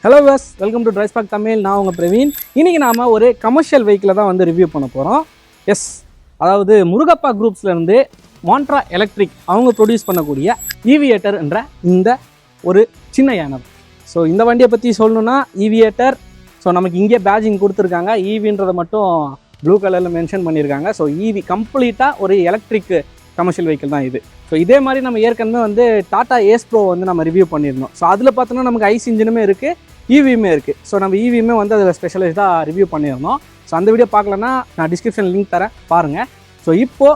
Hello வாஸ், welcome to டிரைஸ்பாக் தமிழ். நான் உங்கள் பிரவீன். இன்றைக்கி நாம் ஒரு கமர்ஷியல் வெஹிக்கிளை தான் வந்து ரிவ்யூ பண்ண போகிறோம். எஸ், அதாவது முருகப்பா குரூப்ஸ்லேருந்து மாண்ட்ரா எலக்ட்ரிக் அவங்க ப்ரொடியூஸ் பண்ணக்கூடிய ஈவியேட்டர் என்ற இந்த ஒரு சின்ன யானை. ஸோ இந்த வண்டியை பற்றி சொல்லணுன்னா ஈவியேட்டர். ஸோ நமக்கு இங்கே பேஜிங் கொடுத்துருக்காங்க. ஈவின்றதை மட்டும் ப்ளூ கலரில் மென்ஷன் பண்ணியிருக்காங்க. ஸோ ஈவி கம்ப்ளீட்டாக ஒரு எலக்ட்ரிக் கமர்ஷியல் வெஹிக்கிள் தான் இது. ஸோ இதே மாதிரி நம்ம ஏற்கனவே வந்து டாடா ஏஸ் ப்ரோ வந்து நம்ம ரிவ்யூ பண்ணியிருந்தோம். ஸோ அதில் பார்த்தோன்னா நமக்கு ஐஸ் இன்ஜினுமே இருக்குது, ஈவியுமே இருக்குது. ஸோ நம்ம ஈவியுமே வந்து அதில் ஸ்பெஷலைஸ்டாக ரிவ்யூ பண்ணியிருந்தோம். ஸோ அந்த வீடியோ பார்க்கலன்னா நான் டிஸ்கிரிப்ஷன் லிங்க் தரேன், பாருங்கள். ஸோ இப்போது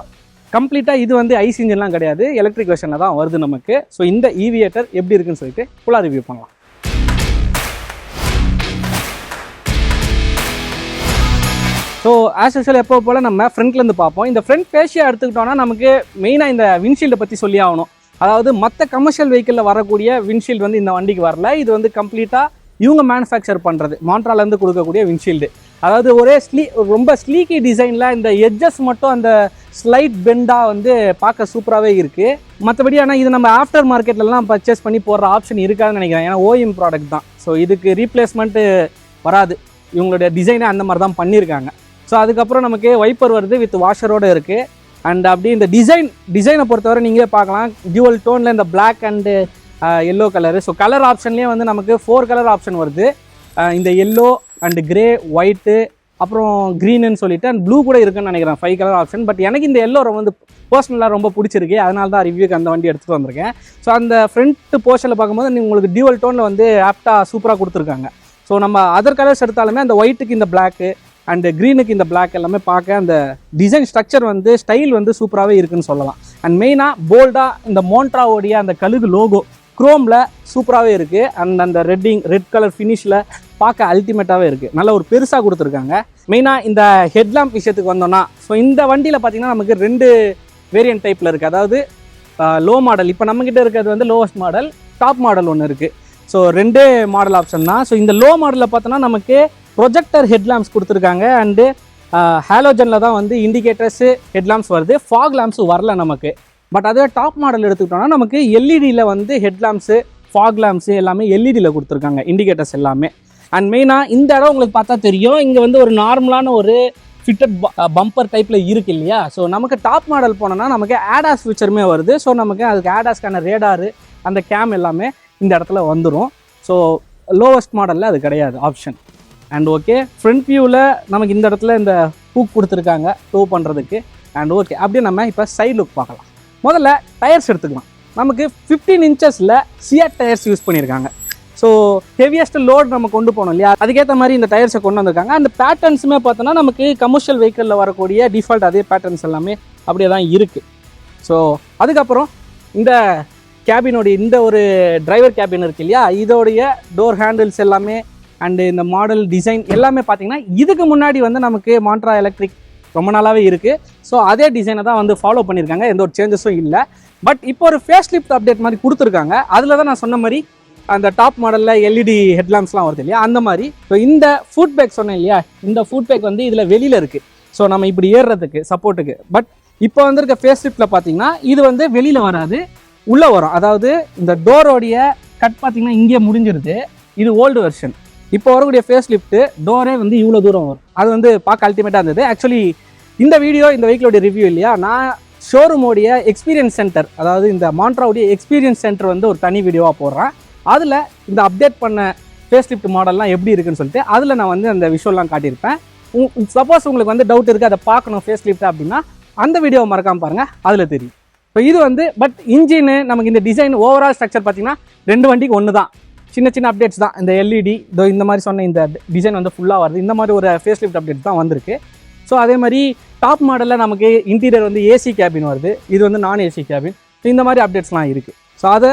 கம்ப்ளீட்டாக இது வந்து ஐஸ் இன்ஜின்லாம் கிடையாது, எலக்ட்ரிக் வெர்ஷனில் தான் வருது நமக்கு. ஸோ இந்த ஈவியேட்டர் எப்படி இருக்குன்னு சொல்லிட்டு ஃபுல்லாக ரிவ்யூ பண்ணலாம். ஸோ ஆஸ் யூஷுவல் எப்போ போல் நம்ம ஃப்ரண்ட்லேருந்து பார்ப்போம். இந்த ஃப்ரண்ட் ஃபேஷியாக எடுத்துக்கிட்டோன்னா நமக்கு மெயினாக இந்த விண்ட்ஷீல்டை பற்றி சொல்லி ஆகணும். அதாவது மற்ற கமர்ஷியல் வெஹிக்கிளில் வரக்கூடிய விண்ட்ஷீல்டு வந்து இந்த வண்டிக்கு வரல. இது வந்து கம்ப்ளீட்டாக இவங்க மேனுஃபேக்சர் பண்ணுறது, மாண்ட்ராலேருந்து கொடுக்கக்கூடிய விண்ட்ஷீல்டு. அதாவது ஒரே ரொம்ப ஸ்லீக்கி டிசைனில் இந்த எட்ஜஸ் மட்டும் அந்த ஸ்லைட் பெண்டாக வந்து பார்க்க சூப்பராகவே இருக்குது. மற்றபடி ஆனால் இது நம்ம ஆஃப்டர் மார்க்கெட்லலாம் பர்ச்சேஸ் பண்ணி போடுற ஆப்ஷன் இருக்காதுன்னு நினைக்கிறேன். ஏன்னா ஓஎம் ப்ராடக்ட் தான். ஸோ இதுக்கு ரீப்ளேஸ்மெண்ட்டு வராது. இவங்களுடைய டிசைனை அந்த மாதிரி தான் பண்ணியிருக்காங்க. ஸோ அதுக்கப்புறம் நமக்கு வைப்பர் வருது, வித் வாஷரோடு இருக்குது. அண்ட் அப்படி இந்த டிசைனை பொறுத்தவரை நீங்களே பார்க்கலாம். டியூவல் டோனில் இந்த black and yellow colour. So colour ஆப்ஷன்லேயே வந்து நமக்கு 4 கலர் ஆப்ஷன் வருது. இந்த எல்லோ அண்டு கிரே, ஒயிட்டு, அப்புறம் க்ரீனுன்னு சொல்லிட்டு அண்ட் ப்ளூ கூட இருக்குன்னு நினைக்கிறேன், 5 கலர் ஆப்ஷன். பட் எனக்கு இந்த எல்லோ வந்து பர்சனலாக ரொம்ப பிடிச்சிருக்கு. அதனால தான் ரிவ்யூக்கு அந்த வண்டி எடுத்துகிட்டு வந்திருக்கேன். ஸோ அந்த ஃப்ரண்ட் போர்ஷனில் பார்க்கும்போது உங்களுக்கு டியூவல் டோனில் வந்து ஆப்டாக சூப்பராக கொடுத்துருக்காங்க. ஸோ நம்ம அதர் கலர்ஸ் எடுத்தாலுமே அந்த ஒயிட்டுக்கு இந்த பிளாக்கு அண்ட் க்ரீனுக்கு இந்த பிளாக் எல்லாமே பார்க்க அந்த டிசைன் ஸ்ட்ரக்சர் வந்து ஸ்டைல் வந்து சூப்பராகவே இருக்குன்னு சொல்லலாம். அண்ட் மெயினாக போல்டாக இந்த மோண்ட்ராவோடைய அந்த கழுகு லோகோ குரோமில் சூப்பராகவே இருக்குது. அண்ட் அந்த ரெட் கலர் ஃபினிஷில் பார்க்க அல்டிமேட்டாகவே இருக்குது. நல்ல ஒரு பெருசாக கொடுத்துருக்காங்க. மெயினாக இந்த ஹெட்லாம்ப் விஷயத்துக்கு வந்தோன்னா, ஸோ இந்த வண்டியில் பார்த்திங்கன்னா நமக்கு 2 வேரியன்ட் டைப்பில் இருக்குது. அதாவது லோ மாடல், இப்போ நம்மக்கிட்ட இருக்கிறது வந்து லோவஸ்ட் மாடல், டாப் மாடல் ஒன்று இருக்குது. ஸோ 2 மாடல் ஆப்ஷன் தான். ஸோ இந்த லோ மாடலில் பார்த்தோன்னா நமக்கு ப்ரொஜெக்டர் ஹெட்லாம்ப்ஸ் கொடுத்துருக்காங்க. அண்டு ஹாலோஜனில் தான் வந்து இண்டிகேட்டர்ஸு ஹெட்லாம்ப்ஸ் வருது, ஃபாக் லேம்ப்ஸு வரல நமக்கு. பட் அதுவே டாப் மாடல் எடுத்துக்கிட்டோம்னா நமக்கு எல்இடியில் வந்து ஹெட்லாம்ப்ஸு, ஃபாக் லேம்ப்ஸு எல்லாமே எல்இடியில் கொடுத்துருக்காங்க, இண்டிகேட்டர்ஸ் எல்லாமே. அண்ட் மெயினாக இந்த இடம் உங்களுக்கு பார்த்தா தெரியும், இங்கே வந்து ஒரு நார்மலான ஒரு ஃபிட்டட் பம்பர் டைப்பில் இருக்குது இல்லையா. ஸோ நமக்கு டாப் மாடல் போனோன்னா நமக்கு ஆடாஸ் ஃபியூச்சருமே வருது. ஸோ நமக்கு அதுக்கு ஆடாஸ்க்கான ரேடாரு, அந்த கேம் எல்லாமே இந்த இடத்துல வந்துடும். ஸோ லோவஸ்ட் மாடலில் அது கிடையாது ஆப்ஷன். அண்ட் ஓகே, ஃப்ரண்ட் வியூவில் நமக்கு இந்த இடத்துல இந்த ஹூக் கொடுத்துருக்காங்க டோ பண்ணுறதுக்கு. அண்ட் ஓகே, அப்படியே நம்ம இப்போ சைட் லுக் பார்க்கலாம். முதல்ல டயர்ஸ் எடுத்துக்கலாம். நமக்கு 15 இன்ச்சஸில் சிஆர் டயர்ஸ் யூஸ் பண்ணியிருக்காங்க. ஸோ ஹெவியஸ்ட் லோட் நம்ம கொண்டு போனோம் இல்லையா, அதுக்கேற்ற மாதிரி இந்த டயர்ஸை கொண்டு வந்திருக்காங்க. அந்த பேட்டர்ன்ஸுமே பார்த்தோன்னா நமக்கு கமர்ஷியல் வெஹிக்கிளில் வரக்கூடிய டிஃபால்ட் அதே பேட்டர்ன்ஸ் எல்லாமே அப்படியே தான் இருக்குது. ஸோ அதுக்கப்புறம் இந்த கேபினோடைய இந்த ஒரு டிரைவர் கேபின் இருக்குது இல்லையா, இதோடைய டோர் ஹேண்டில்ஸ் எல்லாமே அண்டு இந்த மாடல் டிசைன் எல்லாமே பார்த்திங்கன்னா இதுக்கு முன்னாடி வந்து நமக்கு மாண்ட்ரா எலக்ட்ரிக் ரொம்ப நாளாகவே இருக்குது. ஸோ அதே டிசைனை தான் வந்து ஃபாலோ பண்ணியிருக்காங்க, எந்த ஒரு சேஞ்சஸும் இல்லை. பட் இப்போ ஒரு ஃபேஸ் லிஃப்ட் அப்டேட் மாதிரி கொடுத்துருக்காங்க. அதில் தான் நான் சொன்ன மாதிரி அந்த டாப் மாடலில் எல்இடி ஹெட்லாம்ப்ஸ்லாம் வருது இல்லையா, அந்த மாதிரி. ஸோ இந்த ஃபுட் பேக் சொன்னேன் இல்லையா, இந்த ஃபுட் பேக் வந்து இதில் வெளியில் இருக்குது. ஸோ நம்ம இப்படி ஏறுறதுக்கு சப்போர்ட்டுக்கு. பட் இப்போ வந்திருக்க ஃபேஸ் லிஃப்ட்டில் பார்த்திங்கன்னா இது வந்து வெளியில் வராது, உள்ளே வரும். அதாவது இந்த டோரோடைய கட் பார்த்திங்கன்னா இங்கே முடிஞ்சிருது. இது ஓல்டு வெர்ஷன். இப்போ வரக்கூடிய ஃபேஸ் லிஃப்ட்டு டோரே வந்து இவ்வளோ தூரம் வரும். அது வந்து பார்க்க அல்டிமேட்டாக இருந்தது. ஆக்சுவலி இந்த வீடியோ, இந்த வெஹிக்கிளோடைய ரிவ்யூ இல்லையா, நான் ஷோரூமோடைய எக்ஸ்பீரியன்ஸ் சென்டர், அதாவது இந்த மாண்ட்ராவுடைய எக்ஸ்பீரியன்ஸ் சென்டர் வந்து ஒரு தனி வீடியோவாக போடுறேன். அதில் இந்த அப்டேட் பண்ண ஃபேஸ் லிஃப்ட் மாடல்லாம் எப்படி இருக்குன்னு சொல்லிட்டு அதில் நான் வந்து அந்த விஷுவல்லாம் காட்டியிருப்பேன். சப்போஸ் உங்களுக்கு வந்து டவுட் இருக்குது, அதை பார்க்கணும் ஃபேஸ் லிஃப்ட் அப்படின்னா அந்த வீடியோவை மறக்காமல் பாருங்கள், அதில் தெரியும். ஸோ இது வந்து பட் இன்ஜினு நமக்கு இந்த டிசைன் ஓவரால் ஸ்ட்ரக்சர் பார்த்திங்கன்னா 2 வண்டிக்கு ஒன்று தான். சின்ன சின்ன அப்டேட்ஸ் தான். இந்த எல்இடி இந்த மாதிரி சொன்ன இந்த டிசைன் வந்து ஃபுல்லாக வருது. இந்த மாதிரி ஒரு ஃபேஸ் லிஃப்ட் அப்டேட் தான் வந்திருக்கு. ஸோ அதே மாதிரி டாப் மாடலில் நமக்கு இன்டீரியர் வந்து ஏசி கேபின் வருது, இது வந்து நான் ஏசி கேபின். ஸோ இந்த மாதிரி அப்டேட்ஸ்லாம் இருக்குது. ஸோ அதை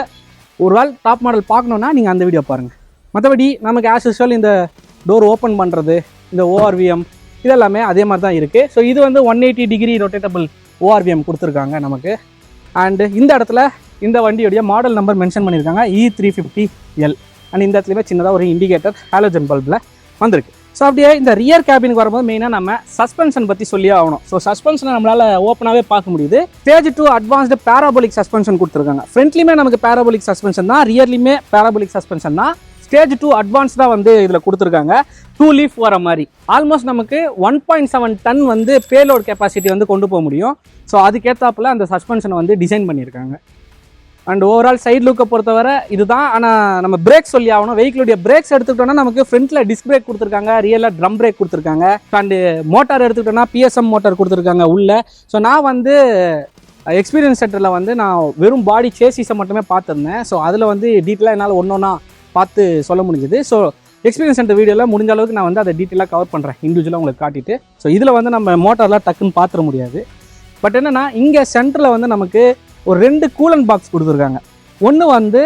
ஒரு வேள் டாப் மாடல் பார்க்கணுன்னா நீங்கள் அந்த வீடியோ பாருங்கள். மற்றபடி நமக்கு ஆஸ் யூஷுவல் இந்த டோர் ஓப்பன் பண்ணுறது, இந்த ஓஆர்விஎம் இதெல்லாமே அதே மாதிரி தான் இருக்குது. ஸோ இது வந்து 180 டிகிரி ரொட்டேட்டபிள் ஓஆர்விஎம் கொடுத்துருக்காங்க நமக்கு. அண்டு இந்த இடத்துல இந்த வண்டியோடைய மாடல் நம்பர் மென்ஷன் பண்ணியிருக்காங்க, E350L. அண்ட் இந்த இடத்துலையுமே சின்னதாக ஒரு இண்டிகேட்டர் ஹாலோஜன் பல்பில் வந்திருக்கு. ஸோ அப்படியே இந்த ரியர் கேபினுக்கு வரும்போது மெயினாக நம்ம சஸ்பென்ஷன் பற்றி சொல்லியே ஆகணும். ஸோ சஸ்பென்ஷனை நம்மளால் ஓப்பனாகவே பார்க்க முடியுது. ஸ்டேஜ் 2 அட்வான்ஸ்டு பேராபோலிக் சஸ்பென்ஷன் கொடுத்துருக்காங்க. ஃப்ரண்ட்லியுமே நமக்கு பேராபோலிக் சஸ்பென்ஷன் தான், ரியர்லையுமே பேராபோலிக் சஸ்பென்ஷன் தான். ஸ்டேஜ் 2 அட்வான்ஸ்டாக வந்து இதில் கொடுத்துருக்காங்க. 2 லீஃப் வர மாதிரி ஆல்மோஸ்ட் நமக்கு 1.7 டன் வந்து பேலோட் கெப்பாசிட்டி வந்து கொண்டு போக முடியும். ஸோ அதுக்கேற்றாப்புல அந்த சஸ்பென்ஷனை வந்து டிசைன் பண்ணியிருக்காங்க. அண்ட் ஓவரால் சைட் லுக்கை பொறுத்தவரை இதுதான். ஆனால் நம்ம பிரேக் சொல்லி ஆகணும். வெஹிக்கிளுடைய பிரேக்ஸ் எடுத்துக்கிட்டோம்னா நமக்கு ஃப்ரண்ட்டில் டிஸ்க் பிரேக் கொடுத்துருக்காங்க, ரியலாக ட்ரம் பிரேக் கொடுத்துருக்காங்க. அண்டு மோட்டார் எடுத்துக்கிட்டோம்னா பிஎஸ்எம் மோட்டார் கொடுத்துருக்காங்க உள்ள. ஸோ நான் வந்து எக்ஸ்பீரியன்ஸ் சென்டரில் வந்து நான் வெறும் பாடி சேசிஸை மட்டுமே பார்த்துருந்தேன். ஸோ அதில் வந்து டீட்டெயிலாக என்னால் ஒன்றா பார்த்து சொல்ல முடிஞ்சுது. ஸோ எக்ஸ்பீரியன்ஸ் சென்டர் வீடியோவில் முடிஞ்ச அளவுக்கு நான் வந்து அதை டீட்டெயிலாக கவர் பண்ணுறேன், இண்டிவிஜுவலாக உங்களுக்கு காட்டிட்டு. ஸோ இதில் வந்து நம்ம மோட்டார்லாம் டக்குன்னு பார்த்துட முடியாது. பட் என்னென்னா இங்கே சென்டரில் வந்து நமக்கு ஒரு 2 கூலன் பாக்ஸ் கொடுத்துருக்காங்க. ஒன்று வந்து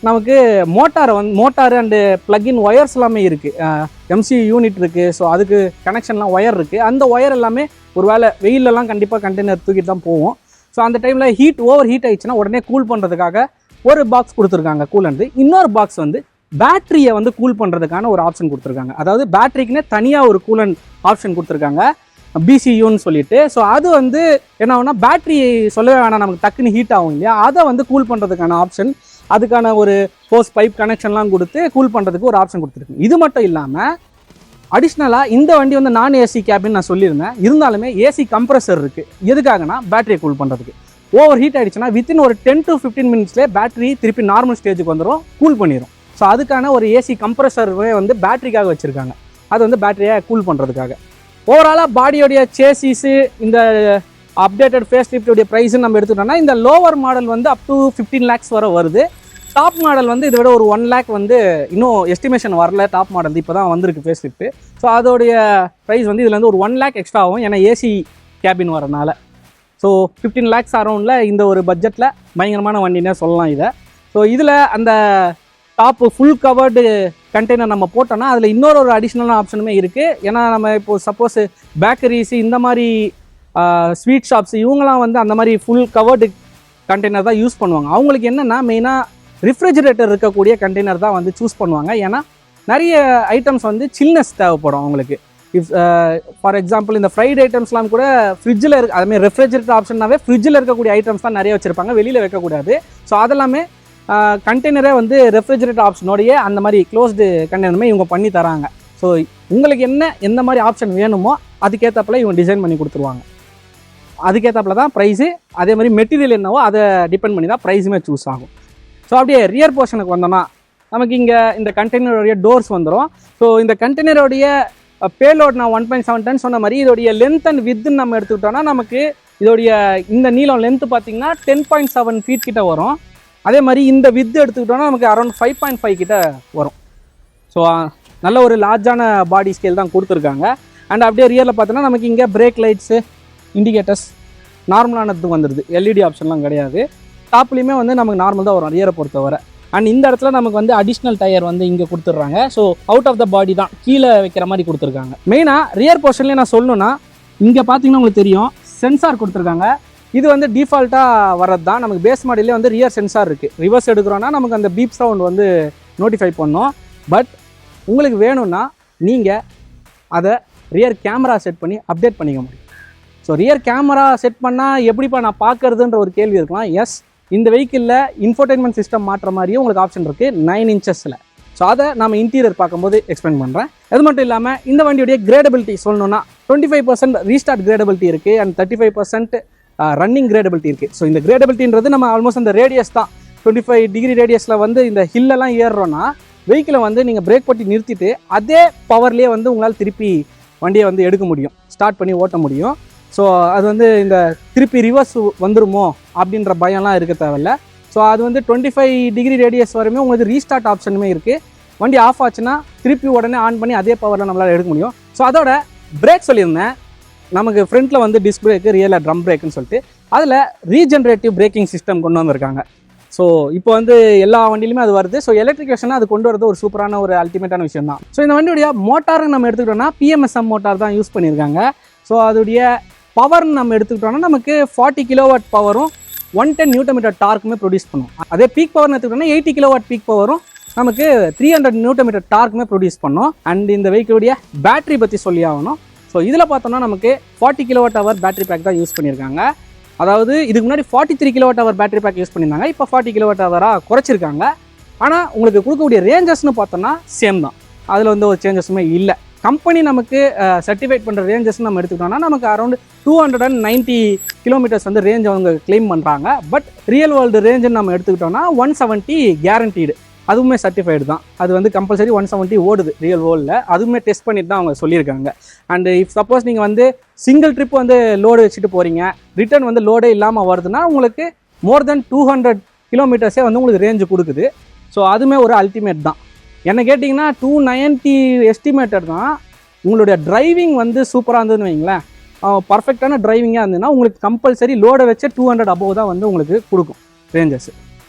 நமக்கு மோட்டார் அண்டு ப்ளக்இன் ஒயர்ஸ் எல்லாமே இருக்குது, எம்சி யூனிட் இருக்குது. ஸோ அதுக்கு கனெக்ஷன்லாம் ஒயர் இருக்குது. அந்த ஒயர் எல்லாமே ஒரு வேளை வெயிலெல்லாம் கண்டிப்பாக கண்டெய்னர் தூக்கிட்டு தான் போவோம். ஸோ அந்த டைமில் ஓவர் ஹீட் ஆயிடுச்சுன்னா உடனே கூல் பண்ணுறதுக்காக ஒரு பாக்ஸ் கொடுத்துருக்காங்க கூலண்டு. இன்னொரு பாக்ஸ் வந்து பேட்டரியை வந்து கூல் பண்ணுறதுக்கான ஒரு ஆப்ஷன் கொடுத்துருக்காங்க. அதாவது பேட்டரிக்குன்னே தனியாக ஒரு கூலன் ஆப்ஷன் கொடுத்துருக்காங்க, பிசியூன்னு சொல்லிட்டு. ஸோ அது வந்து என்ன ஆகுனா பேட்டரி சொல்லவே வேணாம், நமக்கு டக்குன்னு ஹீட் ஆகும் இல்லையா, அதை வந்து கூல் பண்ணுறதுக்கான ஆப்ஷன், அதுக்கான ஒரு ஹோஸ் பைப் கனெக்ஷன்லாம் கொடுத்து கூல் பண்ணுறதுக்கு ஒரு ஆப்ஷன் கொடுத்துருக்கு. இது மட்டும் இல்லாமல் அடிஷ்னலாக இந்த வண்டி வந்து நான் ஏசி கேபின் நான் சொல்லியிருந்தேன். இருந்தாலுமே ஏசி கம்ப்ரஸர் இருக்குது. எதுக்காகனா பேட்டரியை கூல் பண்ணுறதுக்கு. ஓவர் ஹீட் ஆகிடுச்சுன்னா வித்தின் ஒரு 10 to 15 மினிட்ஸ்லேயே பேட்டரி திருப்பி நார்மல் ஸ்டேஜுக்கு வந்துடும், கூல் பண்ணிடும். ஸோ அதுக்கான ஒரு ஏசி கம்ப்ரஸருமே வந்து பேட்டரிக்காக வச்சுருக்காங்க. அது வந்து பேட்டரியை கூல் பண்ணுறதுக்காக. ஓவராலாக பாடியோடைய சேசிஸு இந்த அப்டேட்டட் ஃபேஸ் லிஃப்டோடைய ப்ரைஸுன்னு நம்ம எடுத்துக்கிட்டோம்னா இந்த லோவர் மாடல் வந்து அப் டு 15 lakhs வரை வருது. டாப் மாடல் வந்து இதை விட ஒரு 1 lakh வந்து இன்னும் எஸ்டிமேஷன் வரல. டாப் மாடல் இப்போ தான் வந்திருக்கு ஃபேஸ் லிஃப்ட்டு. ஸோ அதோடைய ப்ரைஸ் வந்து இதில் வந்து ஒரு 1 lakh எக்ஸ்ட்ரா ஆகும், ஏன்னா ஏசி கேபின் வரனால. ஸோ 15 lakhs அரௌண்டில் இந்த ஒரு பட்ஜெட்டில் பயங்கரமான வண்டினே சொல்லலாம் இதை. ஸோ இதில் அந்த டாப்பு ஃபுல் கவர்டு கண்டெய்னர் நம்ம போட்டோம்னா அதில் இன்னொரு அடிஷ்னலான ஆப்ஷனுமே இருக்குது. ஏன்னா நம்ம இப்போது சப்போஸ் பேக்கரிஸு இந்த மாதிரி ஸ்வீட் ஷாப்ஸ் இவங்களாம் வந்து அந்த மாதிரி ஃபுல் கவர்டு கண்டெய்னர் தான் யூஸ் பண்ணுவாங்க. அவங்களுக்கு என்னென்னா மெயினாக ரிஃப்ரிஜிரேட்டர் இருக்கக்கூடிய கண்டெய்னர் தான் வந்து சூஸ் பண்ணுவாங்க. ஏன்னா நிறைய ஐட்டம்ஸ் வந்து சில்னஸ் தேவைப்படும் அவங்களுக்கு. இஃப் ஃபார் எக்ஸாம்பிள் இந்த ஃப்ரைட் ஐட்டம்ஸ்லாம் கூட ஃப்ரிட்ஜில் அதுமாதிரி ரெஃப்ரிஜிரேட்டர் ஆப்ஷன்னாவே ஃப்ரிட்ஜில் இருக்கக்கூடிய ஐட்டம்ஸ் தான் நிறைய வச்சுருப்பாங்க, வெளியில் வைக்கக்கூடாது. ஸோ அதெல்லாமே கண்டெய்னரே வந்து ரெஃப்ரிஜிரேட்டர் ஆப்ஷனோடைய அந்த மாதிரி க்ளோஸ்டு கண்டெய்னருமே இவங்க பண்ணி தராங்க. ஸோ உங்களுக்கு எந்த மாதிரி ஆப்ஷன் வேணுமோ அதுக்கேற்றப்பில் இவங்க டிசைன் பண்ணி கொடுத்துருவாங்க. அதுக்கேற்றப்பில் தான் ப்ரைஸு, அதே மாதிரி மெட்டீரியல் என்னவோ அதை டிபெண்ட் பண்ணி தான் ப்ரைஸுமே சூஸ் ஆகும். ஸோ அப்படியே ரியர் போர்ஷனுக்கு வந்தோம்னா நமக்கு இங்கே இந்த கண்டெய்னருடைய டோர்ஸ் வந்துடும். ஸோ இந்த கண்டெய்னருடைய பேலோட் நான் 1.7 டன் சொன்ன மாதிரி இதோடைய லென்த் அண்ட் வித்துன்னு நம்ம எடுத்துக்கிட்டோம்னா நமக்கு இதோடைய இந்த நீளம் லென்த்து பார்த்தீங்கன்னா 10.7 feet கிட்ட வரும். அதே மாதிரி இந்த வித்து எடுத்துக்கிட்டோம்னா நமக்கு அரௌண்ட் 5.5 கிட்ட வரும். ஸோ நல்ல ஒரு லார்ஜான பாடி ஸ்கேல் தான் கொடுத்துருக்காங்க. அண்ட் அப்படியே ரியரில் பார்த்தோன்னா நமக்கு இங்கே பிரேக் லைட்ஸு, இண்டிகேட்டர்ஸ் நார்மலானதுக்கு வந்துடுது, எல்இடி ஆப்ஷன்லாம் கிடையாது. டாப்லேயுமே வந்து நமக்கு நார்மல் தான் வரும் ரியரை பொறுத்தவரை. அண்ட் இந்த இடத்துல நமக்கு வந்து அடிஷ்னல் டயர் வந்து இங்கே கொடுத்துட்றாங்க. ஸோ அவுட் ஆஃப் த பாடி தான் கீழே வைக்கிற மாதிரி கொடுத்துருக்காங்க. மெயினாக ரியர் போர்ஷன்லேயே நான் சொல்லணும்னா இங்கே பார்த்தீங்கன்னா உங்களுக்கு தெரியும் சென்சார் கொடுத்துருக்காங்க. இது வந்து டிஃபால்ட்டாக வர்றது தான். நமக்கு பேஸ் மாடலே வந்து ரியர் சென்சார் இருக்குது. ரிவர்ஸ் எடுக்கிறோன்னா நமக்கு அந்த பீப் சவுண்ட் வந்து நோட்டிஃபை பண்ணோம். பட் உங்களுக்கு வேணும்னா நீங்கள் அதை ரியர் கேமரா செட் பண்ணி அப்டேட் பண்ணிக்க முடியும். ஸோ ரியர் கேமரா செட் பண்ணால் எப்படிப்பா நான் பார்க்குறதுன்ற ஒரு கேள்வி இருக்கலாம். எஸ், இந்த வெஹிக்கிளில் இன்ஃபோடெயின்மெண்ட் சிஸ்டம் மாற்ற மாதிரியும் உங்களுக்கு ஆப்ஷன் இருக்குது 9 inches. ஸோ அதை நம்ம இன்டீரியர் பார்க்கும்போது எக்ஸ்பிளைன் பண்ணுறேன். அது மட்டும் இல்லாமல் இந்த வண்டியுடைய கிரேடபிலிட்டி சொல்லணும்னா 25% ரீஸ்டார்ட் கிரேடபிலிட்டி இருக்குது அண்ட் 35% ரன்னிங் கிரேடபிலிட்டி இருக்குது. ஸோ இந்த கிரேடபிலிட்டின்றது நம்ம ஆல்மோஸ்ட் அந்த ரேடியஸ் தான் 25 degree ரேடியஸில் வந்து இந்த ஹில்லெல்லாம் ஏறுறோன்னா வெஹிக்கிளை வந்து நீங்கள் பிரேக் போட்டு நிறுத்திட்டு அதே பவர்லேயே வந்து உங்களால் திருப்பி வண்டியை வந்து எடுக்க முடியும், ஸ்டார்ட் பண்ணி ஓட்ட முடியும். ஸோ அது வந்து இந்த திருப்பி ரிவர்ஸ் வந்துருமோ அப்படின்ற பயம்லாம் இருக்க தேவையில்ல. ஸோ அது வந்து 25 degree ரேடியஸ் வரையுமே உங்களுக்கு ரீஸ்டார்ட் ஆப்ஷனுமே இருக்குது. வண்டி ஆஃப் ஆச்சுன்னா திருப்பி உடனே ஆன் பண்ணி அதே பவரில் நம்மளால் எடுக்க முடியும். ஸோ அதோட பிரேக் சொல்லியிருந்தேன், நமக்கு ஃப்ரண்ட்டில் வந்து டிஸ்க் பிரேக்கு, ரியலில் ட்ரம் பிரேக்குன்னு சொல்லிட்டு அதில் ரீஜென்ரேட்டிவ் பிரேக்கிங் சிஸ்டம் கொண்டு வந்திருக்காங்க. ஸோ இப்போ வந்து எல்லா வண்டியிலுமே அது வருது. ஸோ எலக்ட்ரிக் வெர்ஷனாக அது கொண்டு வரது ஒரு சூப்பரான ஒரு அல்டிமேட்டான விஷயம் தான். ஸோ இந்த வண்டியுடைய மோட்டாருன்னு நம்ம எடுத்துக்கிட்டோம்னா PMSM மோட்டார் தான் யூஸ் பண்ணியிருக்காங்க. ஸோ அதோடைய பவர்னு நம்ம எடுத்துக்கிட்டோம்னா நமக்கு 40 kW பவரும் 110 Nm டார்க்குமே ப்ரொடியூஸ் பண்ணும். அதே பீக் பவர்னு எடுத்துக்கிட்டோம்னா 80 kW பீக் பவரும் நமக்கு 300 Nm டார்க்குமே ப்ரொடியூஸ் பண்ணும். அண்ட் இந்த வெஹிக்கிளுடைய பேட்டரி பற்றி சொல்லி ஆகணும். ஸோ இதில் பார்த்தோம்னா நமக்கு 40 kWh பேட்டரி பேக் தான் யூஸ் பண்ணியிருக்காங்க. அதாவது இதுக்கு முன்னாடி 43 kWh பேட்டரி பேக் யூஸ் பண்ணியிருந்தாங்க, இப்போ 40 kWh குறைச்சிருக்காங்க. ஆனால் உங்களுக்கு கொடுக்கக்கூடிய ரேஞ்சஸ்னு பார்த்தோன்னா சேம் தான், அதில் வந்து ஒரு சேஞ்சஸுமே இல்லை. கம்பெனி நமக்கு சர்டிஃபைட் பண்ணுற ரேஞ்சஸ் நம்ம எடுத்துக்கிட்டோம்னா நமக்கு அரௌண்ட் 290 கிலோமீட்டர்ஸ் வந்து ரேஞ்ச் அவங்க கிளைம் பண்ணுறாங்க. பட் ரியல் வேர்ல்டு ரேஞ்சுன்னு நம்ம எடுத்துக்கிட்டோம்னா 170 கேரண்டீடு, அதுவுமே சர்டிஃபைடு தான். அது வந்து கம்பல்சரி 170 ஓடுது ரியல் வேர்ல்டில், அதுவுமே டெஸ்ட் பண்ணிட்டு தான் அவங்க சொல்லியிருக்காங்க. அண்ட் இஃப் சப்போஸ் நீங்கள் வந்து சிங்கிள் ட்ரிப் வந்து லோடு வச்சுட்டு போகிறீங்க, ரிட்டர்ன் வந்து லோடே இல்லாமல் வருதுன்னா உங்களுக்கு மோர் தென் 200 கிலோமீட்டர்ஸே வந்து உங்களுக்கு ரேஞ்சு கொடுக்குது. ஸோ அதுவுமே ஒரு அல்டிமேட் தான். என்ன கேட்டிங்கன்னா 290 எஸ்டிமேட்டட் தான். உங்களுடைய டிரைவிங் வந்து சூப்பராக இருந்ததுன்னு வைங்களேன், பர்ஃபெக்டான டிரைவிங்காக இருந்ததுன்னா உங்களுக்கு கம்பல்சரி லோடை வச்சு 200 அபோவ் தான் வந்து உங்களுக்கு கொடுக்கும் ரேஞ்சஸ்.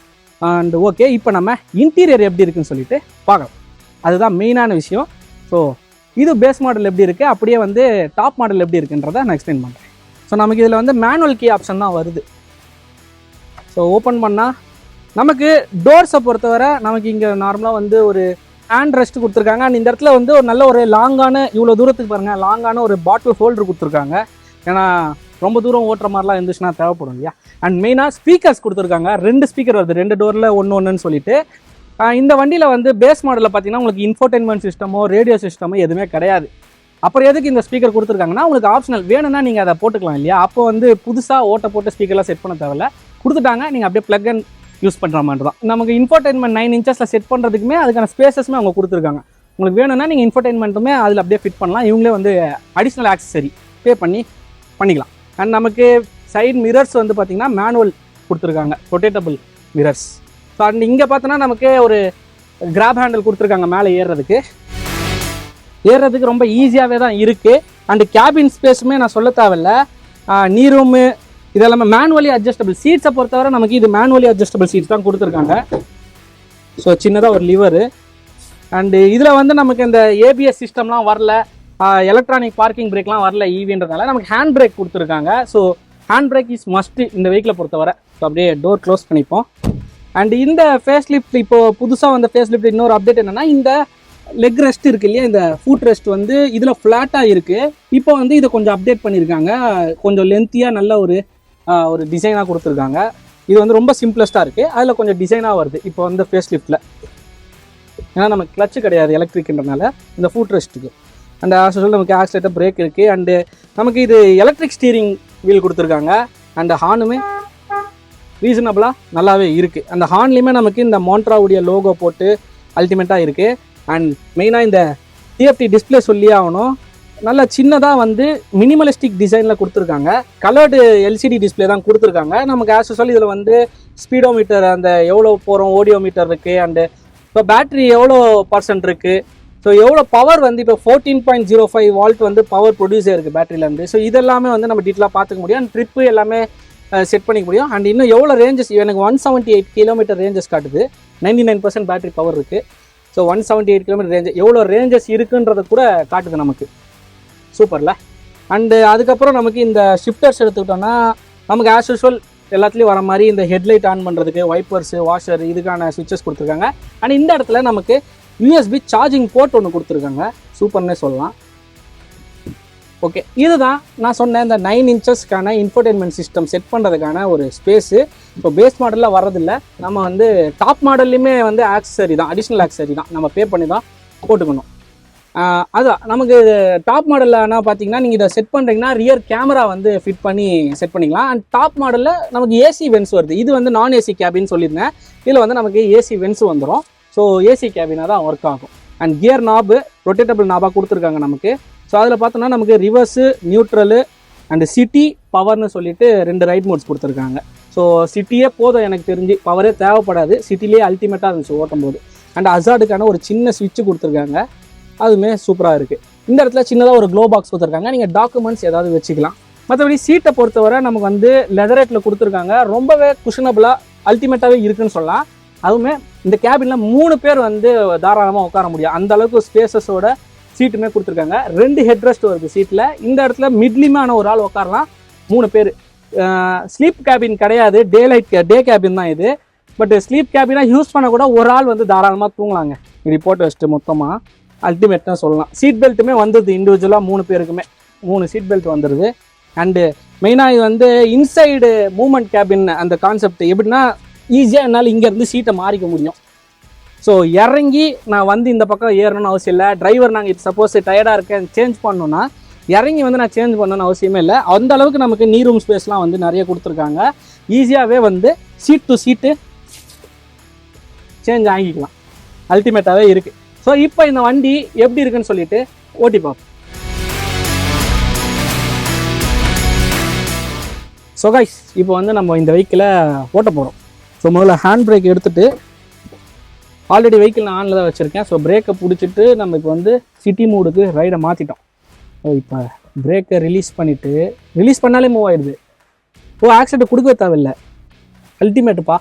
அண்ட் ஓகே, இப்போ நம்ம இன்டீரியர் எப்படி இருக்குன்னு சொல்லிட்டு பார்க்கலாம். அதுதான் மெயினான விஷயம். ஸோ இது பேஸ் மாடல் எப்படி இருக்குது, அப்படியே வந்து டாப் மாடல் எப்படி இருக்குன்றதை நான் எக்ஸ்பிளைன் பண்ணுறேன். ஸோ நமக்கு இதில் வந்து மேனுவல் கீ ஆப்ஷன் தான் வருது. ஸோ ஓப்பன் பண்ணால் நமக்கு டோர்ஸை பொறுத்தவரை நமக்கு இங்கே நார்மலாக வந்து ஒரு ஹேண்ட் ரெஸ்ட் கொடுத்துருக்காங்க. அண்ட் இந்த இடத்துல வந்து ஒரு நல்ல ஒரு லாங்கான, இவ்வளோ தூரத்துக்கு பாருங்கள், லாங்கான ஒரு பாட்டில் ஹோல்டர் கொடுத்துருக்காங்க. ஏன்னா ரொம்ப தூரம் ஓட்டுற மாதிரிலாம் இருந்துச்சுன்னா தேவைப்படும் இல்லையா. அண்ட் மெயினாக ஸ்பீக்கர்ஸ் கொடுத்துருக்காங்க, 2 ஸ்பீக்கர் வருது, 2 டோரில் ஒன்று சொல்லிட்டு. இந்த வண்டியில் வந்து பேஸ் மாடலில் பார்த்தீங்கன்னா உங்களுக்கு இன்ஃபோடெயின்மெண்ட் சிஸ்டமோ ரேடியோ சிஸ்டமோ எதுவுமே கிடையாது. அப்புறம் எதுக்கு இந்த ஸ்பீக்கர் கொடுத்துருக்காங்கன்னா உங்களுக்கு ஆப்ஷனல் வேணும்னா நீங்கள் அதை போட்டுக்கலாம் இல்லையா. அப்போ வந்து புதுசாக ஓட்ட போட்டு ஸ்பீக்கர்லாம் செட் பண்ண தேவையில்ல, கொடுத்துட்டாங்க. நீங்கள் அப்படியே ப்ளக் அண்ட் யூஸ் பண்ணுற மாதிரி தான். நமக்கு இன்ஃபோடெயின்மெண்ட் 9 இன்ச்சஸில் செட் பண்ணுறதுக்குமே அதுக்கான ஸ்பேசஸ்மே அவங்க கொடுத்துருக்காங்க. உங்களுக்கு வேணும்னா நீங்கள் இன்ஃபோடெயின்மெண்ட்டுமே அதில் அப்படியே ஃபிட் பண்ணலாம். இவங்களே வந்து அடிஷ்னல் ஆக்சசரி பே பண்ணிக்கலாம். அண்ட் நமக்கு சைடு மிரர்ஸ் வந்து பார்த்திங்கன்னா மேனுவல் கொடுத்துருக்காங்க, ரொட்டேட்டபிள் மிரர்ஸ். ஸோ அண்ட் இங்கே பார்த்தோன்னா நமக்கு ஒரு கிராப் ஹேண்டில் கொடுத்துருக்காங்க மேலே ஏறுறதுக்கு ரொம்ப ஈஸியாகவே தான் இருக்குது. அண்டு கேபின் ஸ்பேஸுமே நான் சொல்ல தேவையில்ல, நீ ரூமு இதெல்லாமே மேனுவலி அட்ஜஸ்டபிள். சீட்ஸை பொறுத்தவரை நமக்கு இது மேனுவலி அட்ஜஸ்டபிள் சீட்ஸ் தான் கொடுத்துருக்காங்க. ஸோ சின்னதாக ஒரு லிவரு. அண்டு இதில் வந்து நமக்கு இந்த ஏபிஎஸ் சிஸ்டம்லாம் வரல, எலக்ட்ரானிக் பார்க்கிங் பிரேக்லாம் வரல ஈவின்றதால நமக்கு ஹேண்ட் பிரேக் கொடுத்துருக்காங்க. So hand brake is must இந்த வெஹிக்கிளை பொறுத்தவரை. ஸோ அப்படியே டோர் க்ளோஸ் பண்ணிப்போம். அண்ட் இந்த ஃபேஸ் லிஃப்ட், இப்போது புதுசாக வந்த ஃபேஸ் லிஃப்ட் இன்னொரு அப்டேட் என்னென்னா, இந்த லெக் ரெஸ்ட் இருக்குது இல்லையா, இந்த ஃபுட் ரெஸ்ட் வந்து இதில் ஃப்ளாட்டாக இருக்குது. இப்போ வந்து இதை கொஞ்சம் அப்டேட் பண்ணியிருக்காங்க, கொஞ்சம் லென்த்தியாக நல்ல ஒரு டிசைனாக கொடுத்துருக்காங்க. இது வந்து ரொம்ப சிம்பிளஸ்ட்டாக இருக்குது, அதில் கொஞ்சம் டிசைனாக வருது இப்போ வந்து ஃபேஸ் லிஃப்ட்டில். ஏன்னா நமக்கு கிளச்சு கிடையாது எலக்ட்ரிக்ன்றனால இந்த ஃபுட் ரெஸ்ட்டுக்கு. அண்ட் ஆக்சுவலாக நமக்கு ஆக்சிலேட்டர் பிரேக் இருக்குது. அண்டு நமக்கு இது எலக்ட்ரிக் ஸ்டீரிங் வீல் கொடுத்துருக்காங்க. அண்ட் ஹார்னுமே ரீசனபிளாக நல்லாவே இருக்குது. அந்த ஹார்ன்லேயுமே நமக்கு இந்த மாண்ட்ராவுடைய லோகோ போட்டு அல்டிமேட்டாக இருக்குது. அண்ட் மெயினாக இந்த டிஎஃப்டி டிஸ்பிளே சொல்லி ஆகணும், நல்லா சின்னதாக வந்து மினிமலிஸ்டிக் டிசைனில் கொடுத்துருக்காங்க. கலர்டு எல்சிடி டிஸ்பிளே தான் கொடுத்துருக்காங்க. நமக்கு ஆக்சுவலாக இதில் வந்து ஸ்பீடோமீட்டர், அந்த எவ்வளோ போகிறோம் ஓடியோமீட்டர் இருக்குது. அண்டு இப்போ பேட்ரி எவ்வளோ % இருக்குது, ஸோ எவ்வளோ பவர் வந்து இப்போ 14.05 வால்ட் வந்து பவர் ப்ரொடியூஸ் இருக்குது பேட்டரியிலேருந்து. ஸோ இதெல்லாமே வந்து நம்ம டீட்டெயிலாக பார்த்துக்க முடியும். அண்ட் ட்ரிப்பு எல்லாமே செட் பண்ணிக்க முடியும். அண்ட் இன்னும் எவ்வளோ ரேஞ்சஸ், எனக்கு 178 கிலோமீட்டர் ரேஞ்சஸ் காட்டுது, 99% பேட்டரி பவர் இருக்குது. ஸோ 178 கிலோமீட்டர் ரேஞ்சு, எவ்வளோ ரேஞ்சஸ் இருக்குன்றத கூட காட்டுது நமக்கு. சூப்பரில். அண்டு அதுக்கப்புறம் நமக்கு இந்த ஷிஃப்டர்ஸ் எடுத்துக்கிட்டோன்னா நமக்கு ஆஸ் யூஸ்வல் எல்லாத்துலேயும் வர மாதிரி இந்த ஹெட்லைட் ஆன் பண்ணுறதுக்கு வைப்பர்ஸு, வாஷர், இதுக்கான சுவிட்சஸ் கொடுத்துருக்காங்க. அண்ட் இந்த இடத்துல நமக்கு யூஎஸ்பி சார்ஜிங் போர்ட் ஒன்று கொடுத்துருக்காங்க, சூப்பர்னே சொல்லலாம். ஓகே, இதுதான் நான் சொன்னேன் இந்த 9 இன்ச்சஸ்க்கான இன்ஃபோடெயின்மெண்ட் சிஸ்டம் செட் பண்ணுறதுக்கான ஒரு ஸ்பேஸு. இப்போ பேஸ் மாடலில் வரதில்ல, நம்ம வந்து டாப் மாடல்லையுமே வந்து ஆக்சசரி தான், அடிஷ்னல் ஆக்சசரி தான், நம்ம பே பண்ணி தான் போட்டுக்கணும். அதுதான் நமக்கு டாப் மாடலில் என்ன பார்த்தீங்கன்னா, நீங்கள் இதை செட் பண்ணுறீங்கன்னா ரியர் கேமரா வந்து ஃபிட் பண்ணி செட் பண்ணிக்கலாம். அண்ட் டாப் மாடலில் நமக்கு ஏசி வென்ஸ் வருது. இது வந்து நான் ஏசி கேபின்னு சொல்லியிருந்தேன், இதில் வந்து நமக்கு ஏசி வென்ஸ் வந்துடும். ஸோ ஏசி கேபினாக தான் ஒர்க் ஆகும். அண்ட் கியர் நாபு ரொட்டேட்டபிள் நாபாக கொடுத்துருக்காங்க நமக்கு. ஸோ அதில் பார்த்தோன்னா நமக்கு ரிவர்ஸு, நியூட்ரலு அண்டு சிட்டி பவர்னு சொல்லிட்டு 2 ரைட் மோட்ஸ் கொடுத்துருக்காங்க. ஸோ சிட்டியே போதும் எனக்கு தெரிஞ்சு, பவரே தேவைப்படாது, சிட்டிலே அல்டிமேட்டாக இருந்துச்சு ஓட்டும் போது. அண்ட் அசார்டுக்கான ஒரு சின்ன ஸ்விட்சு கொடுத்துருக்காங்க, அதுவுமே சூப்பராக இருக்குது. இந்த இடத்துல சின்னதாக ஒரு க்ளோ பாக்ஸ் கொடுத்துருக்காங்க, நீங்கள் டாக்குமெண்ட்ஸ் ஏதாவது வச்சுக்கலாம். மற்றபடி சீட்டை பொறுத்தவரை நமக்கு வந்து லெதரேட்டில் கொடுத்துருக்காங்க, ரொம்பவே குஷனபிளாக அல்டிமேட்டாகவே இருக்குதுன்னு சொல்லலாம். அதுவுமே இந்த கேபினில் 3 பேர் வந்து தாராளமாக உட்கார முடியும், அந்த அளவுக்கு ஸ்பேசஸோட சீட்டுமே கொடுத்துருக்காங்க. 2 ஹெட்ரெஸ்ட் வருது சீட்டில். இந்த இடத்துல மிட்லிமான ஒரு ஆள் உட்காரலாம், 3 பேர். ஸ்லீப் கேபின் கிடையாது, டே கேபின் தான் இது. பட் ஸ்லீப் கேபினாக யூஸ் பண்ண கூட ஒரு ஆள் வந்து தாராளமாக தூங்கலாங்க, இப்படி போட்டு வச்சுட்டு மொத்தமாக அல்டிமேட்டாக சொல்லலாம். சீட் பெல்ட்டுமே வந்துடுது இண்டிவிஜுவலாக 3 பேருக்குமே 3 சீட் பெல்ட் வந்துடுது. அண்டு மெயினாக இது வந்து இன்சைடு மூமெண்ட் கேபின் அந்த கான்செப்ட் எப்படின்னா, ஈஸியாக என்னால் இங்கேருந்து சீட்டை மாறிக்க முடியும். ஸோ இறங்கி நான் வந்து இந்த பக்கம் ஏறணும்னு அவசியம் இல்லை. டிரைவர் நாங்கள் இப்போ சப்போஸ் டயர்டாக இருக்கேன் சேஞ்ச் பண்ணணுன்னா இறங்கி வந்து நான் சேஞ்ச் பண்ணணும்னு அவசியமே இல்லை. அந்த அளவுக்கு நமக்கு நீ ரூம் ஸ்பேஸ்லாம் வந்து நிறைய கொடுத்துருக்காங்க. ஈஸியாகவே வந்து சீட் டு சீட்டு சேஞ்ச் ஆகிக்கலாம். அல்டிமேட்டாகவே இருக்குது. ஸோ இப்போ இந்த வண்டி எப்படி இருக்குன்னு சொல்லிட்டு ஓட்டி பார்ப்போம். ஸோ கைஸ் இப்போ வந்து நம்ம இந்த வெஹிக்கிளை ஓட்ட போகிறோம். ஸோ முதல்ல ஹேண்ட் பிரேக் எடுத்துகிட்டு, ஆல்ரெடி வெஹிக்கிள் நான் ஆனில் தான் வச்சுருக்கேன். ஸோ பிரேக்கை பிடிச்சிட்டு நம்ம இப்போ வந்து சிட்டி மூடுக்கு ரைடை மாற்றிட்டோம். ஸோ இப்போ பிரேக்கை ரிலீஸ் பண்ணிவிட்டு, ரிலீஸ் பண்ணாலே மூவ் ஆகிடுது. ஆக்சிடென்ட் கொடுக்க தேவையில்லை. அல்டிமேட்டுப்பா.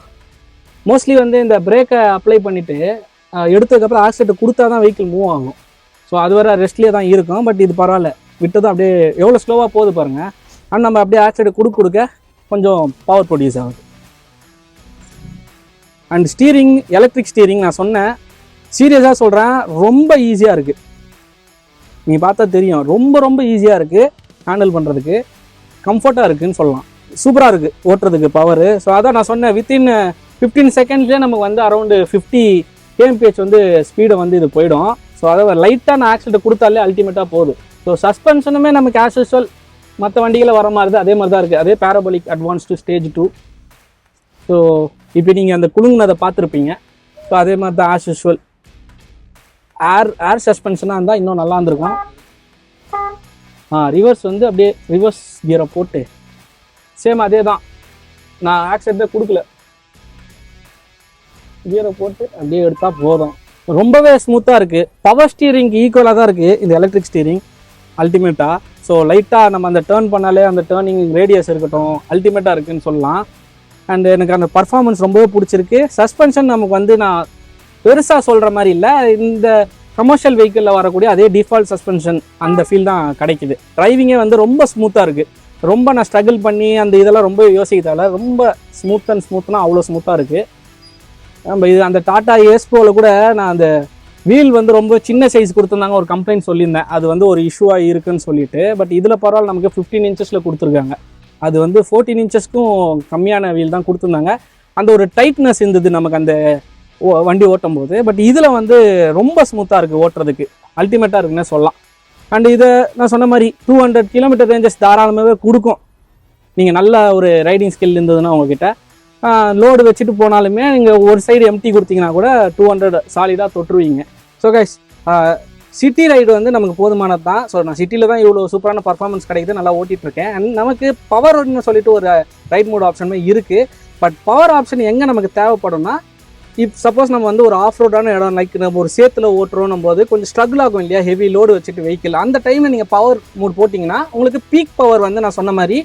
மோஸ்ட்லி வந்து இந்த பிரேக்கை அப்ளை பண்ணிவிட்டு எடுத்ததுக்கப்புறம் ஆக்சிடென்ட் கொடுத்தா தான் வெஹிக்கிள் மூவ் ஆகும். ஸோ அது வர ரெஸ்ட்லேயே தான் இருக்கும். பட் இது பரவாயில்ல, விட்டதும் அப்படியே எவ்வளோ ஸ்லோவாக போகுது பாருங்கள். ஆனால் நம்ம அப்படியே ஆக்சிடென்ட் கொடுக்க கொஞ்சம் பவர் ப்ரொடியூஸ் ஆகுது. அண்ட் ஸ்டீரிங், எலக்ட்ரிக் ஸ்டீரிங் நான் சொன்னேன், சீரியஸாக சொல்கிறேன், ரொம்ப ஈஸியாக இருக்குது. நீங்கள் பார்த்தா தெரியும், ரொம்ப ரொம்ப ஈஸியாக இருக்குது ஹேண்டில் பண்ணுறதுக்கு. கம்ஃபர்ட்டாக இருக்குதுன்னு சொல்லலாம். சூப்பராக இருக்குது ஓட்டுறதுக்கு பவரு. ஸோ அதான் நான் சொன்னேன், வித்தின் 15 செகண்ட்லேயே நமக்கு வந்து அரௌண்டு 50 kmph வந்து ஸ்பீடை வந்து இது போயிடும். ஸோ அதை லைட்டாக நான் ஆக்சிடென்ட் கொடுத்தாலே அல்டிமேட்டாக போகுது. ஸோ சஸ்பென்ஷனுமே நமக்கு ஆஸ் யூஸ்வல் மற்ற வண்டிகளை வர மாதிரி தான், அதே மாதிரி தான் இருக்குது. அதே பேராபோலிக் அட்வான்ஸ்டு ஸ்டேஜ் 2. ஸோ இப்போ நீங்கள் அந்த குலுங்குனதை பார்த்துருப்பீங்க. ஸோ அதே மாதிரி தான் ஆஸ் யூஸ்வல். ஏர் சஸ்பென்ஷனாக இருந்தால் இன்னும் நல்லா இருந்திருக்கும். ரிவர்ஸ் வந்து அப்படியே ரிவர்ஸ் கியரை போட்டு சேம் அதே தான். நான் ஆக்சிடென்ட்டே கொடுக்கல, கியரை போட்டு அப்படியே எடுத்தால் போதும். ரொம்பவே ஸ்மூத்தாக இருக்குது. பவர் ஸ்டீரிங்க்கு ஈக்குவலாக தான் இருக்குது இந்த எலக்ட்ரிக் ஸ்டீரிங் அல்டிமேட்டாக. ஸோ லைட்டாக நம்ம அந்த டேர்ன் பண்ணாலே அந்த டேர்னிங் ரேடியஸ் இருக்கட்டும் அல்டிமேட்டாக இருக்குதுன்னு சொல்லலாம். அண்ட் எனக்கு அந்த பர்ஃபார்மன்ஸ் ரொம்பவே பிடிச்சிருக்கு. சஸ்பென்ஷன் நமக்கு வந்து நான் பெருசாக சொல்கிற மாதிரி இல்லை. இந்த கமர்ஷியல் வெஹிக்கிளில் வரக்கூடிய அதே டிஃபால்ட் சஸ்பென்ஷன் அந்த ஃபீல் தான் கிடைக்குது. டிரைவிங்கே வந்து ரொம்ப ஸ்மூத்தாக இருக்குது. ரொம்ப நான் ஸ்ட்ரகிள் பண்ணி அந்த இதெல்லாம் ரொம்ப யோசிக்கிறதால ரொம்ப ஸ்மூத்னா அவ்வளோ ஸ்மூத்தாக இருக்குது. நம்ம இது அந்த டாடா ஏஸ்போவில் கூட நான் அந்த வீல் வந்து ரொம்ப சின்ன சைஸ் கொடுத்துருந்தாங்க, ஒரு கம்ப்ளைண்ட் சொல்லியிருந்தேன். அது வந்து ஒரு இஷ்யூவாக இருக்குன்னு சொல்லிட்டு. பட் இதில் பரவாயில்ல, நமக்கு 15 inches கொடுத்துருக்காங்க. அது வந்து 14 inchesக்கும் கம்மியான வீல் தான் கொடுத்துருந்தாங்க. அந்த ஒரு டைட்னஸ் இருந்தது நமக்கு அந்த வண்டி ஓட்டும் போது. பட் இதில் வந்து ரொம்ப ஸ்மூத்தாக இருக்குது ஓட்டுறதுக்கு, அல்டிமேட்டாக இருக்குன்னு சொல்லலாம். அண்ட் இதை நான் சொன்ன மாதிரி 200 km ரேஞ்சஸ் தாராளமாகவே கொடுக்கும். நீங்கள் நல்ல ஒரு ரைடிங் ஸ்கில் இருந்ததுன்னா உங்ககிட்ட லோடு வச்சுட்டு போனாலுமே நீங்கள் ஒரு சைடு எம்டி கொடுத்தீங்கன்னா கூட 200 சாலிடாக தொட்டுருவீங்க. ஸோ கைஸ் சிட்டி ரைடு வந்து நமக்கு போதுமானது தான். ஸோ நான் சிட்டியில் தான் இவ்வளோ சூப்பரான பர்ஃபார்மன்ஸ் கிடைக்குது, நல்லா ஓட்டிகிட்ருக்கேன். அண்ட் நமக்கு பவர்னு சொல்லிட்டு ஒரு ரைட் மோட் ஆப்ஷனுமே இருக்குது. பட் பவர் ஆப்ஷன் எங்கே நமக்கு தேவைப்படும்னா, இப்போ சப்போஸ் நம்ம வந்து ஒரு ஆஃப் ரோடான இடம், லைக் நம்ம ஒரு சேத்துல ஓட்டுறோம் போது கொஞ்சம் ஸ்ட்ரகிள் ஆகும் இல்லையா, ஹெவி லோடு வச்சுட்டு வெஹிக்கிள். அந்த டைமில் நீங்கள் பவர் மோட் போட்டிங்கன்னா உங்களுக்கு பீக் பவர் வந்து நான் சொன்ன மாதிரி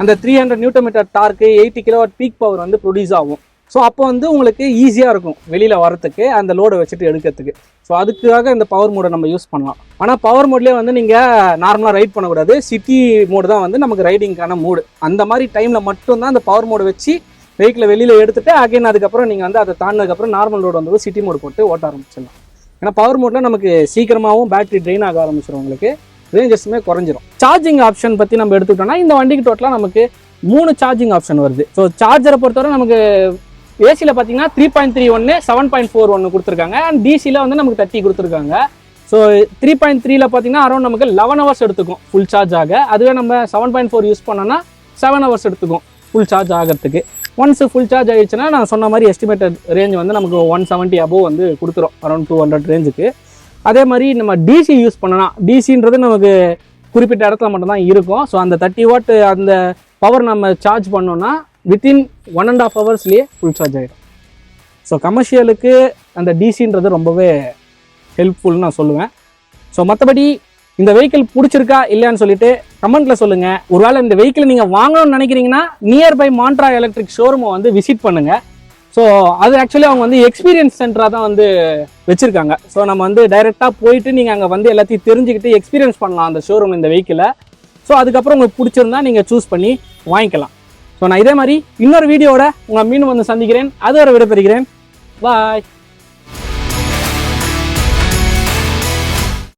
அந்த 300 Nm torque 80 kW peak power வந்து ப்ரொடியூஸ் ஆகும். ஸோ அப்போ வந்து உங்களுக்கு ஈஸியாக இருக்கும் வெளியில் வரத்துக்கு, அந்த லோடை வச்சுட்டு எடுக்கிறதுக்கு. ஸோ அதுக்காக இந்த பவர் மோடை நம்ம யூஸ் பண்ணலாம். ஆனால் பவர் மோட்லேயே வந்து நீங்கள் நார்மலாக ரைட் பண்ணக்கூடாது. சிட்டி மோடு தான் வந்து நமக்கு ரைடிங்கான மோடு. அந்த மாதிரி டைமில் மட்டும்தான் அந்த பவர் மோடை வச்சு வெஹிக்கிளை வெளியில் எடுத்துகிட்டு அகைன் அதுக்கப்புறம் நீங்கள் வந்து அதை தாண்டினதுக்கப்புறம் நார்மல் ரோடு வந்து சிட்டி மோடு போட்டு ஓட்ட ஆரம்பிச்சிடலாம். ஏன்னா பவர் மோடில் நமக்கு சீக்கிரமாகவும் பேட்டரி ட்ரெயின் ஆக ஆரம்பிச்சிடும், உங்களுக்கு ரேஞ்சஸுமே குறைஞ்சிரும். சார்ஜிங் ஆப்ஷன் பற்றி நம்ம எடுத்துக்கிட்டோம்னா இந்த வண்டிக்கு டோட்டலாக நமக்கு 3 சார்ஜிங் ஆப்ஷன் வருது. ஸோ சார்ஜரை பொறுத்தவரை நமக்கு ஏசியில் பார்த்தீங்கன்னா 3.31 7.41 கொடுத்துருக்காங்க. அண்ட் டிசியில் வந்து நமக்கு 30 கொடுத்துருக்காங்க. ஸோ 3.3ல பார்த்தீங்கன்னா அரௌண்ட் நமக்கு 11 hours எடுத்துக்கும் ஃபுல் சார்ஜ் ஆக. அதுவே நம்ம 7.4 யூஸ் பண்ணோன்னா 7 hours எடுத்துக்கும் ஃபுல் சார்ஜ் ஆகிறதுக்கு. ஒன்ஸ் ஃபுல் சார்ஜ் ஆகிடுச்சுன்னா நான் சொன்ன மாதிரி எஸ்டிமேட்டட் ரேஞ்ச் வந்து நமக்கு 170 above வந்து கொடுத்துரும், அரௌண்ட் 200 ரேஞ்சுக்கு. அதே மாதிரி நம்ம டிசி யூஸ் பண்ணலாம். டிசின்றது நமக்கு குறிப்பிட்ட இடத்துல மட்டும்தான் இருக்கும். ஸோ அந்த 30 watt அந்த பவர் நம்ம சார்ஜ் பண்ணோன்னா வித்தின் 1.5 hours ஃபுல் சார்ஜ் ஆகிடும். ஸோ கமர்ஷியலுக்கு அந்த டிசின்றது ரொம்பவே ஹெல்ப்ஃபுல்னு நான் சொல்லுவேன். ஸோ மற்றபடி இந்த வெஹிக்கிள் பிடிச்சிருக்கா இல்லையான்னு சொல்லிட்டு கமெண்ட்டில் சொல்லுங்கள். ஒருவேளை இந்த வெஹிக்கிள் நீங்கள் வாங்கணும்னு நினைக்கிறீங்கன்னா நியர்பை மாண்ட்ரா எலக்ட்ரிக் ஷோரூமை வந்து விசிட் பண்ணுங்கள். ஸோ அது ஆக்சுவலி அவங்க வந்து எக்ஸ்பீரியன்ஸ் சென்டராக தான் வந்து வச்சுருக்காங்க. ஸோ நம்ம வந்து டைரெக்டாக போயிட்டு நீங்கள் அங்கே வந்து எல்லாத்தையும் தெரிஞ்சுக்கிட்டு எக்ஸ்பீரியன்ஸ் பண்ணலாம் அந்த ஷோரூம் இந்த வெஹிக்கிளை. ஸோ அதுக்கப்புறம் உங்களுக்கு பிடிச்சிருந்தா நீங்கள் சூஸ் பண்ணி வாங்கிக்கலாம். ஸோ நான் இதே மாதிரி இன்னொரு வீடியோவோட உங்களை மீண்டும் வந்து சந்திக்கிறேன். அதுவரை விடைபெறுகிறேன். பாய்.